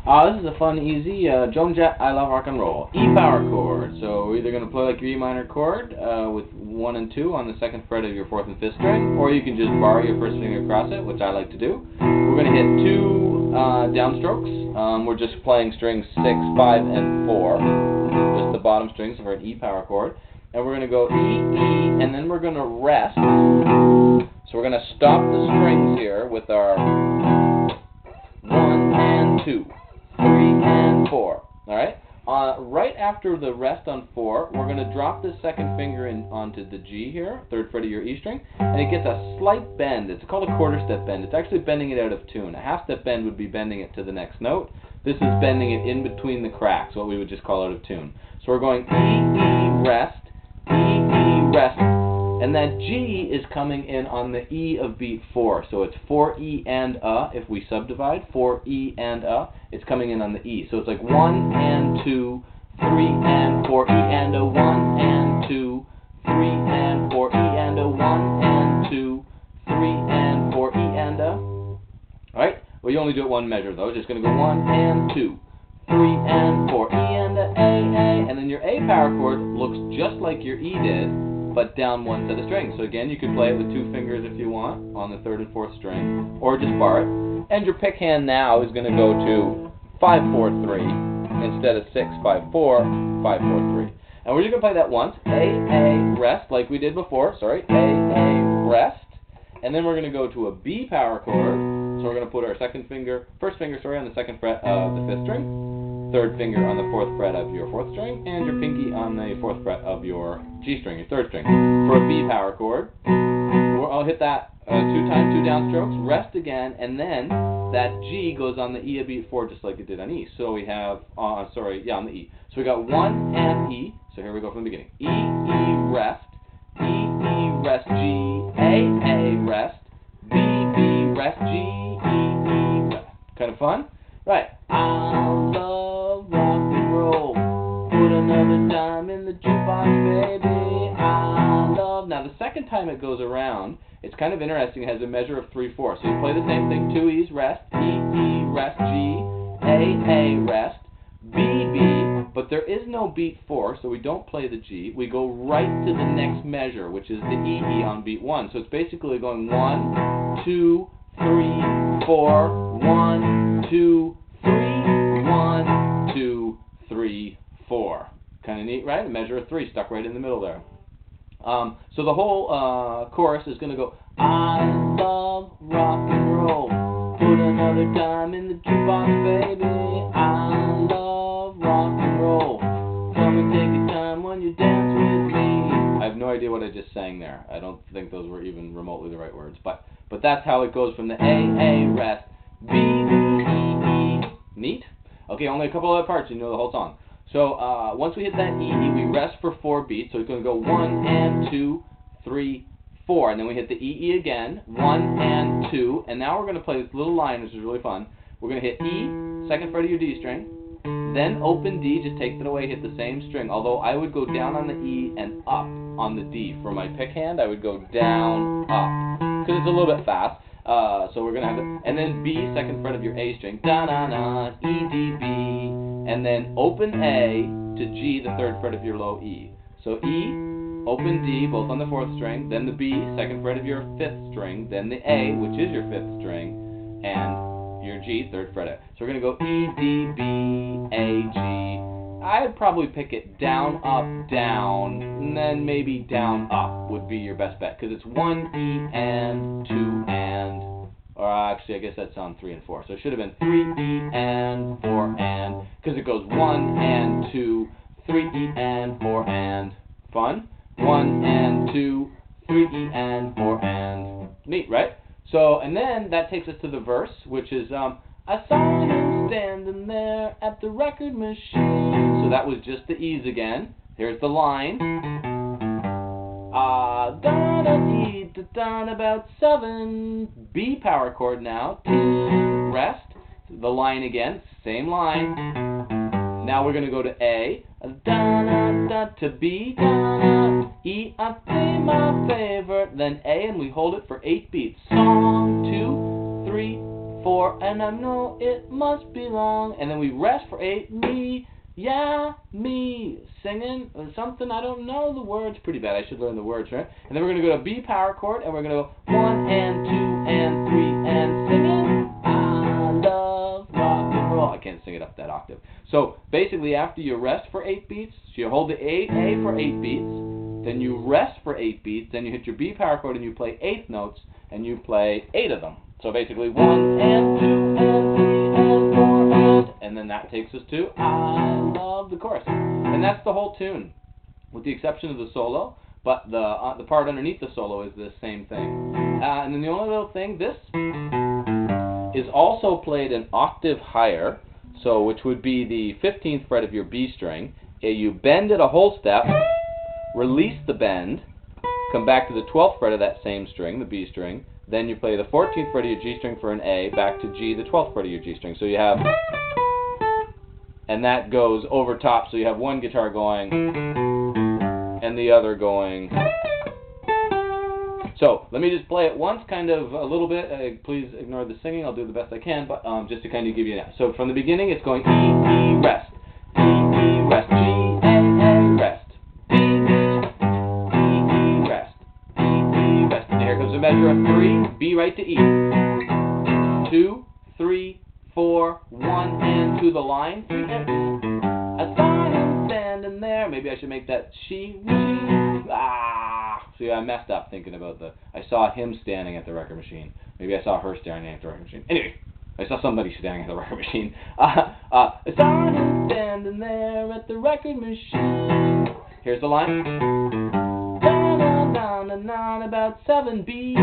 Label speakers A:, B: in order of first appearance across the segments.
A: This is a fun, easy Joan Jett, I Love Rock and Roll. E power chord. So we're either going to play like your E minor chord with 1 and 2 on the 2nd fret of your 4th and 5th string, or you can just bar your first finger across it, which I like to do. We're going to hit 2 downstrokes. We're just playing strings 6, 5, and 4, just the bottom strings for an E power chord. And we're going to go E, E, and then we're going to rest. So we're going to stop the strings here with our 1 and 2. 3 and 4. Alright? Right after the rest on 4, we're going to drop the 2nd finger in onto the G here, 3rd fret of your E string, and it gets a slight bend. It's called a quarter step bend. It's actually bending it out of tune. A half step bend would be bending it to the next note. This is bending it in between the cracks, what we would just call out of tune. So we're going E, E, rest, E, E, rest. And that G is coming in on the E of beat 4. So it's 4 E and if we subdivide, 4 E and it's coming in on the E. So it's like 1 and 2, 3 and 4 E and 1 and 2, 3 and 4 E and 1 and 2, 3 and 4 E and Alright? Well, you only do it one measure though. It's just going to go 1 and 2, 3 and 4 E and A. And then your A power chord looks just like your E did, but down one set of strings. So again, you could play it with 2 fingers if you want on the 3rd and 4th string, or just bar it. And your pick hand now is going to go to 5, 4, 3 instead of 6, 5, 4, 5, 4, 3. And we're just going to play that once. A, rest, like we did before. Sorry, A, rest. And then we're going to go to a B power chord. So we're going to put our first finger on the 2nd fret of the 5th string. 3rd finger on the 4th fret of your 4th string, and your pinky on the 4th fret of your G string, your 3rd string. For a B power chord, I'll hit that 2 times, 2 downstrokes, rest again, and then that G goes on the E of beat 4 just like it did on E. So we have, on the E. So we got 1 and E, so here we go from the beginning. E, E, rest, E, E, rest, G, A, rest, B, B, rest, G, E, E, rest. Kind of fun? Right. I love rock and roll. Put another dime in the jukebox, baby. I love. Now the second time it goes around, it's kind of interesting. It has a measure of 3/4. So you play the same thing: 2 E's, rest, E, E, rest, G, A, rest, B, B. But there is no beat 4, so we don't play the G. We go right to the next measure, which is the E, E on beat 1. So it's basically going 1, 2, 3, 4, 1, 2, 3, 1, 2, 3, 4. Kind of neat, right? A measure of 3 stuck right in the middle there. So the whole chorus is going to go, I love rock and roll. Put another dime in the jukebox, baby. I love rock and roll. Come and take your time when you dance with me. I have no idea what I just sang there. I don't think those were even remotely the right words. But that's how it goes from the A, rest, B, B, E, E. Neat? Okay, only a couple other parts, you know the whole song. So once we hit that E, we rest for 4 beats. So it's going to go 1 and 2, 3, 4. And then we hit the E again, 1 and 2. And now we're going to play this little line, which is really fun. We're going to hit E, 2nd fret of your D string. Then open D, just takes it away, hit the same string. Although I would go down on the E and up on the D. For my pick hand, I would go down, up. Because it's a little bit fast. So we're going to have it. And then B, 2nd fret of your A string. Da-na-na, E, D, B. And then open A to G, the 3rd fret of your low E. So E, open D, both on the 4th string. Then the B, 2nd fret of your 5th string. Then the A, which is your 5th string. And your G, 3rd fret. So we're going to go E, D, B, A, G. I'd probably pick it down, up, down, and then maybe down, up would be your best bet. Because it's 1 E and 2 and, or actually I guess that's on 3 and 4. So it should have been 3 E and 4 and, because it goes 1 and 2, 3 E and 4 and. Fun? 1 and 2, 3 E and 4 and. Neat, right? So, and then that takes us to the verse, which is, I saw him standing there at the record machine. So that was just the E's again. Here's the line. Done about 7. B power chord now. T, rest. The line again, same line. Now we're going to go to A. To B. E, I play my favorite. Then A, and we hold it for 8 beats. Song, 2, 3, 4, and I know it must be long. And then we rest for 8, me, yeah, me, singing something, I don't know the words, pretty bad, I should learn the words, right? And then we're going to go to B power chord, and we're going to go 1 and 2 and 3 and singing, I love rock and roll. I can't sing it up that octave. So basically after you rest for 8 beats, so you hold the A for 8 beats, then you rest for 8 beats, then you hit your B power chord and you play 8th notes, and you play 8 of them. So basically 1 and 2 and 3 and 4 and then that takes us to I love the chorus. And that's the whole tune, with the exception of the solo, but the part underneath the solo is the same thing. And then the only little thing, this is also played an octave higher, so which would be the 15th fret of your B string. You bend it a whole step, release the bend, come back to the 12th fret of that same string, the B string, then you play the 14th fret of your G string for an A, back to G, the 12th fret of your G string. So you have, and that goes over top, so you have one guitar going, and the other going. So, let me just play it once, kind of a little bit. Please ignore the singing, I'll do the best I can, but just to kind of give you an. So, from the beginning, it's going E, E, rest. E, E, rest. G, A, rest. B, E, rest. E, E, rest. And here comes a measure of 3, B right to E. 2, 3, 4, 1, and to the line. 3 and I saw him standing there. Maybe I should make that she. See, I messed up thinking about I saw him standing at the record machine. Maybe I saw her standing at the record machine. Anyway, I saw somebody standing at the record machine. I saw him standing there at the record machine. Here's the line. Down, about 7 B,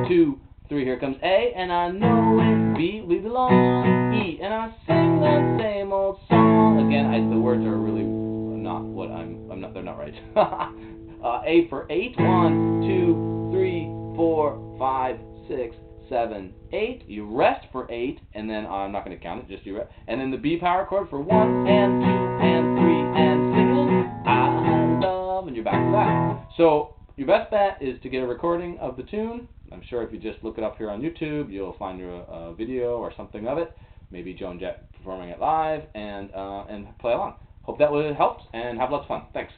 A: 2, 3. Here comes A, and I know it. B, we belong. E, and I sing that same old song. Again, the words are really not what I'm not. They're not right. A for 8. 1, 2, 3, 4, 5, 6, 7, 8. You rest for 8, and then I'm not going to count it, just you rest. And then the B power chord for 1 and 2 and 3 and singing I love, and you're back to that. So your best bet is to get a recording of the tune. I'm sure if you just look it up here on YouTube, you'll find a video or something of it. Maybe Joan Jett performing it live, and play along. Hope that would have helped, and have lots of fun. Thanks.